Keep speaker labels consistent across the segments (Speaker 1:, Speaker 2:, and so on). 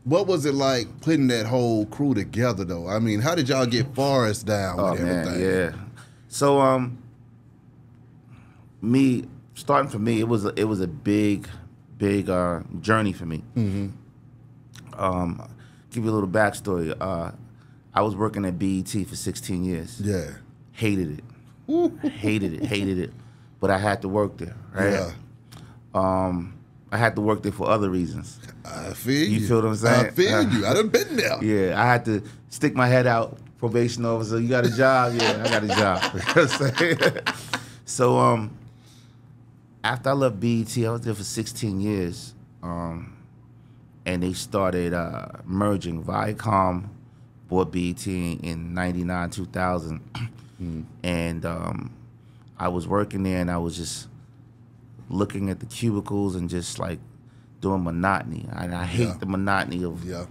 Speaker 1: What was it like putting that whole crew together, though? I mean, how did y'all get Forrest down with everything?
Speaker 2: Yeah. So, starting for me, it was a big journey for me. Give you a little backstory. I was working at BET for 16 years.
Speaker 1: Yeah.
Speaker 2: Hated it. Hated it. But I had to work there, right?
Speaker 1: Yeah.
Speaker 2: I had to work there for other reasons.
Speaker 1: I feel you.
Speaker 2: You feel what I'm saying?
Speaker 1: I feel you. I done been there.
Speaker 2: Yeah, I had to stick my head out. Probation officer, you got a job? Yeah, I got a job. You know what I'm saying? So after I left BET, I was there for 16 years. And they started merging. Viacom bought BET in 99, 2000. And I was working there, and I was just looking at the cubicles and just like doing monotony. And I hate the monotony of.
Speaker 1: Yeah.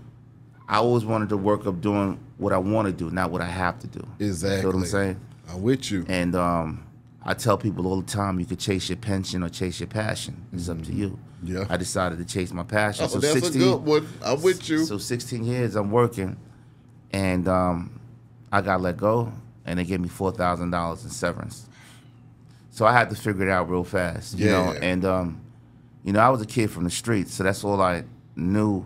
Speaker 2: I always wanted to work up doing what I want to do, not what I have to do.
Speaker 1: Exactly.
Speaker 2: You know what I'm saying?
Speaker 1: I'm with you.
Speaker 2: And I tell people all the time, you could chase your pension or chase your passion. It's up to you.
Speaker 1: Yeah.
Speaker 2: I decided to chase my passion.
Speaker 1: Oh,
Speaker 2: so
Speaker 1: that's 16, a good one. I'm with you.
Speaker 2: So 16 years I'm working, and I got let go, and they gave me $4,000 in severance. So I had to figure it out real fast, you know. And I was a kid from the streets, so that's all I knew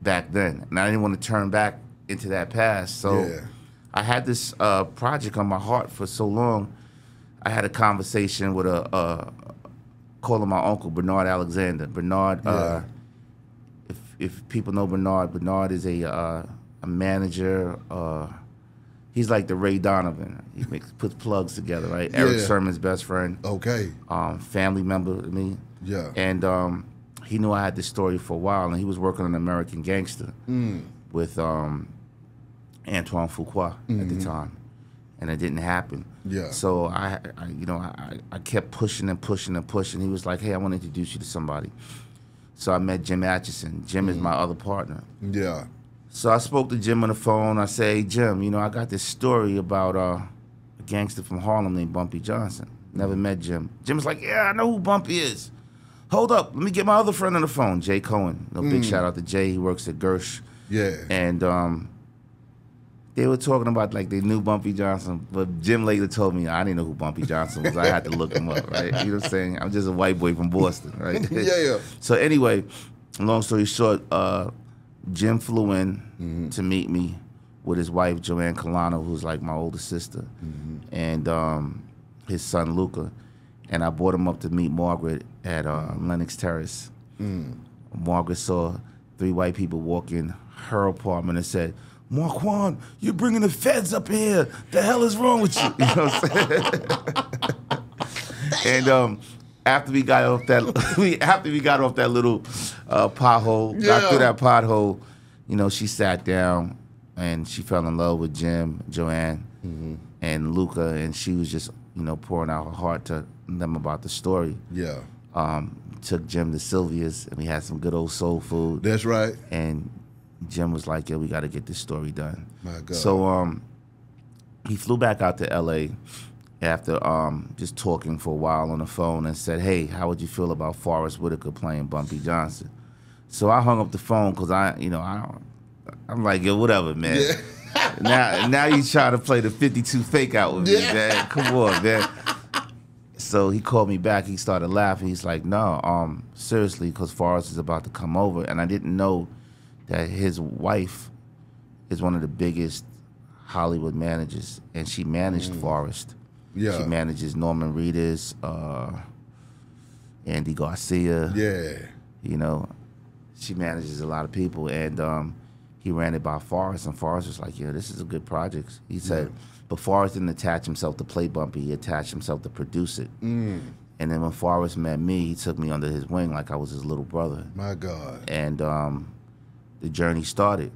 Speaker 2: back then, and I didn't want to turn back into that past. So I had this project on my heart for so long. I had a conversation with call him my uncle, Bernard Alexander. Bernard, if people know Bernard is a manager. He's like the Ray Donovan. He puts plugs together, right? Eric Sermon's best friend.
Speaker 1: Okay.
Speaker 2: Family member of me.
Speaker 1: Yeah.
Speaker 2: And he knew I had this story for a while, and he was working on American Gangster with Antoine Fuqua at the time, and it didn't happen.
Speaker 1: Yeah.
Speaker 2: So I kept pushing and pushing and pushing. He was like, "Hey, I want to introduce you to somebody." So I met Jim Atchison. Jim is my other partner.
Speaker 1: Yeah.
Speaker 2: So I spoke to Jim on the phone. I say, "Hey, Jim, I got this story about a gangster from Harlem named Bumpy Johnson. Never met Jim." Jim's like, "Yeah, I know who Bumpy is. Hold up, let me get my other friend on the phone, Jay Cohen." Big shout out to Jay. He works at Gersh.
Speaker 1: Yeah.
Speaker 2: And they were talking about like they knew Bumpy Johnson, but Jim later told me I didn't know who Bumpy Johnson was. I had to look him up, right? You know what I'm saying? I'm just a white boy from Boston, right?
Speaker 1: Yeah.
Speaker 2: So anyway, long story short, Jim flew in to meet me with his wife, Joanne Colano, who's like my older sister, and his son, Luca. And I brought him up to meet Margaret at Lenox Terrace. Margaret saw 3 white people walk in her apartment and said, "Markaunn, you're bringing the feds up here. The hell is wrong with you?" You know what I'm saying? And after we got off that little pothole, got through that pothole, she sat down and she fell in love with Jim, Joanne, and Luca, and she was just pouring out her heart to them about the story.
Speaker 1: Yeah.
Speaker 2: Took Jim to Sylvia's, and we had some good old soul food.
Speaker 1: That's right.
Speaker 2: And Jim was like, "Yeah, we got to get this story done."
Speaker 1: My God.
Speaker 2: So he flew back out to L.A. after just talking for a while on the phone and said, "Hey, how would you feel about Forrest Whitaker playing Bumpy Johnson?" So I hung up the phone because I'm like, "Yo, whatever, man." Yeah. now you trying to play the 52 fake out with me, man. Come on, man. So he called me back. He started laughing. He's like, "No, seriously, because Forrest is about to come over." And I didn't know that his wife is one of the biggest Hollywood managers, and she managed Forrest.
Speaker 1: Yeah.
Speaker 2: She manages Norman Reedus, Andy Garcia.
Speaker 1: Yeah.
Speaker 2: She manages a lot of people, and he ran it by Forrest, and Forrest was like, "Yeah, this is a good project." He said, but Forrest didn't attach himself to play Bumpy. He attached himself to produce it. And then when Forrest met me, he took me under his wing like I was his little brother. My God. And the journey started.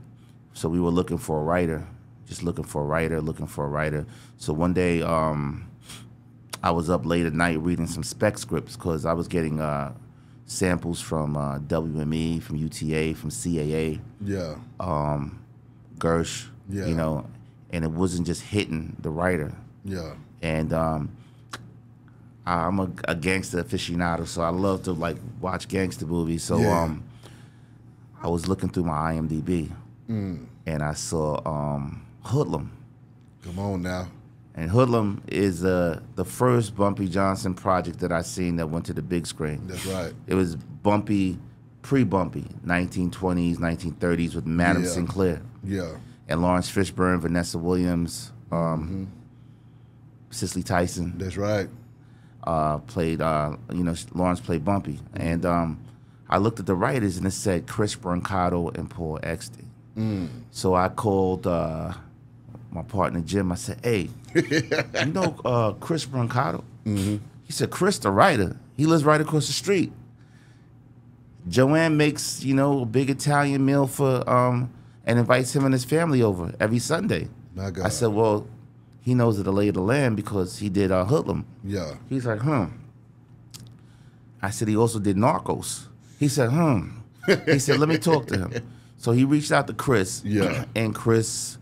Speaker 2: So we were looking for a writer, just looking for a writer. So one day, I was up late at night reading some spec scripts because I was getting samples from WME, from UTA, from CAA. Yeah. Gersh. Yeah. And it wasn't just hitting the writer. Yeah. And I'm a gangster aficionado, so I love to watch gangster movies. So I was looking through my IMDb, and I saw Hoodlum.
Speaker 1: Come on now.
Speaker 2: And Hoodlum is the first Bumpy Johnson project that I seen that went to the big screen.
Speaker 1: That's right.
Speaker 2: It was Bumpy, pre-Bumpy, 1920s, 1930s with Madam Sinclair.
Speaker 1: Yeah.
Speaker 2: And Lawrence Fishburne, Vanessa Williams, Cicely Tyson.
Speaker 1: That's right.
Speaker 2: Played, Lawrence played Bumpy. And I looked at the writers and it said Chris Brancato and Paul Eckstein. So I called my partner Jim. I said, "Hey, you know Chris Brancato?" He said, "Chris, the writer. He lives right across the street. Joanne makes, a big Italian meal for and invites him and his family over every Sunday."
Speaker 1: My God.
Speaker 2: I said, "Well, he knows the lay of the land because he did Hoodlum."
Speaker 1: Yeah.
Speaker 2: He's like, I said, "He also did Narcos." He said, He said, "Let me talk to him." So he reached out to Chris.
Speaker 1: Yeah.
Speaker 2: And Chris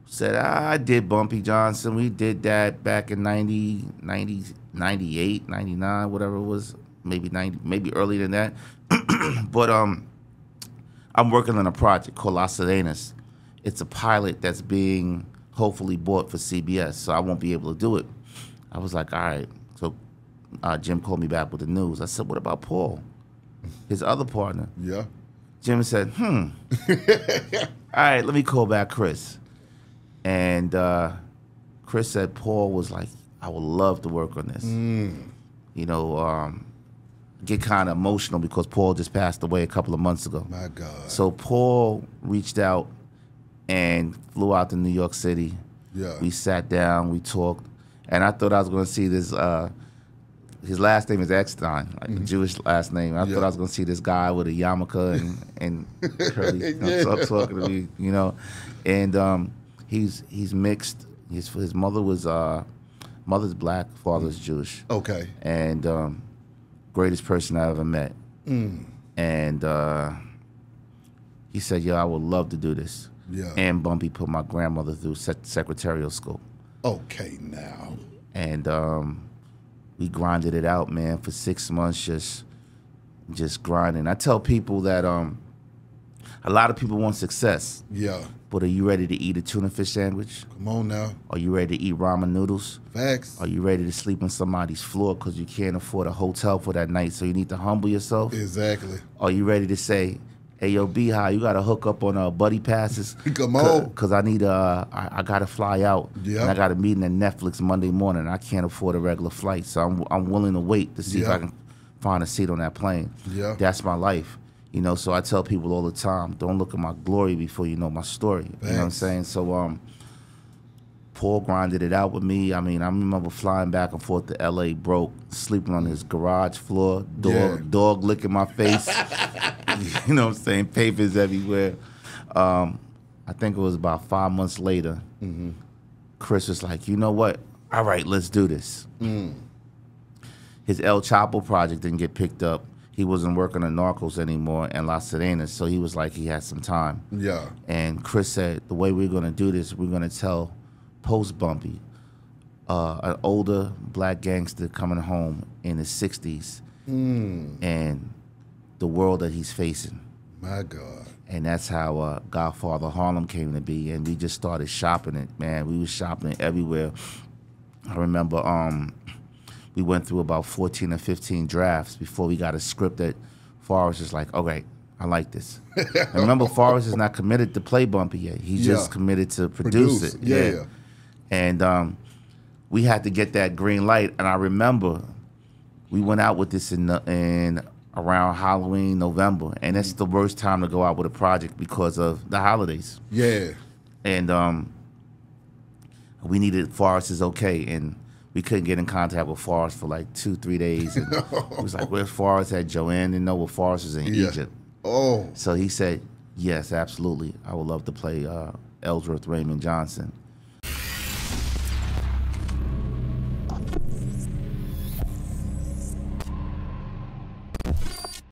Speaker 2: said, "I did Bumpy Johnson. We did that back in 98, 99, whatever it was. Maybe 90, maybe earlier than that." But I'm working on a project called Las Sirenas. It's a pilot that's being hopefully bought for CBS, so I won't be able to do it. I was like, all right. So Jim called me back with the news. I said, "What about Paul, his other partner?"
Speaker 1: Yeah.
Speaker 2: Jim said, all right, let me call back Chris. And Chris said Paul was like, "I would love to work on this." Get kind of emotional because Paul just passed away a couple of months ago.
Speaker 1: My God.
Speaker 2: So Paul reached out and flew out to New York City.
Speaker 1: Yeah.
Speaker 2: We sat down, we talked, and I thought I was going to see this. His last name is Eckstein, like a Jewish last name. I thought I was going to see this guy with a yarmulke and curly talking to me, And he's mixed. His mother was mother's black, father's Jewish.
Speaker 1: Okay.
Speaker 2: And greatest person I ever met. And he said, "Yo, I would love to do this."
Speaker 1: Yeah.
Speaker 2: And Bumpy put my grandmother through secretarial school.
Speaker 1: Okay, now.
Speaker 2: And we grinded it out, man, for 6 months, just grinding. I tell people that a lot of people want success.
Speaker 1: Yeah.
Speaker 2: But are you ready to eat a tuna fish sandwich?
Speaker 1: Come on now.
Speaker 2: Are you ready to eat ramen noodles?
Speaker 1: Facts.
Speaker 2: Are you ready to sleep on somebody's floor because you can't afford a hotel for that night, so you need to humble yourself?
Speaker 1: Exactly.
Speaker 2: Are you ready to say, "Hey, yo, B-High, you got to hook up on buddy passes"?
Speaker 1: Come on.
Speaker 2: Because I need I got to fly out.
Speaker 1: Yeah.
Speaker 2: And I got a meeting at Netflix Monday morning. I can't afford a regular flight, so I'm willing to wait to see if I can find a seat on that plane.
Speaker 1: Yeah.
Speaker 2: That's my life. So I tell people all the time, don't look at my glory before you know my story.
Speaker 1: Thanks.
Speaker 2: You know what I'm saying? So Paul grinded it out with me. I mean, I remember flying back and forth to LA broke, sleeping on his garage floor, dog licking my face. You know what I'm saying? Papers everywhere. I think it was about 5 months later. Chris was like, "You know what? All right, let's do this." His El Chapo project didn't get picked up. He wasn't working on Narcos anymore and Las Sirenas, so he was like, he had some time.
Speaker 1: Yeah.
Speaker 2: And Chris said, the way we're going to do this, we're going to tell post-Bumpy, an older black gangster coming home in his 60s and the world that he's facing.
Speaker 1: My God.
Speaker 2: And that's how Godfather of Harlem came to be, and we just started shopping it, man. We was shopping it everywhere. I remember we went through about 14 or 15 drafts before we got a script that Forrest was like, "Okay, I like this." And remember, Forrest is not committed to play Bumpy yet. He's just committed to produce it.
Speaker 1: Yeah.
Speaker 2: And we had to get that green light. And I remember we went out with this in around Halloween, November. And it's the worst time to go out with a project because of the holidays.
Speaker 1: Yeah.
Speaker 2: And we needed Forrest's okay. And we couldn't get in contact with Forrest for like 2-3 days. And it was like, where's Forrest at? Joanne didn't know where Forrest was in Egypt.
Speaker 1: Oh.
Speaker 2: So he said, yes, absolutely. I would love to play Ellsworth Raymond Johnson.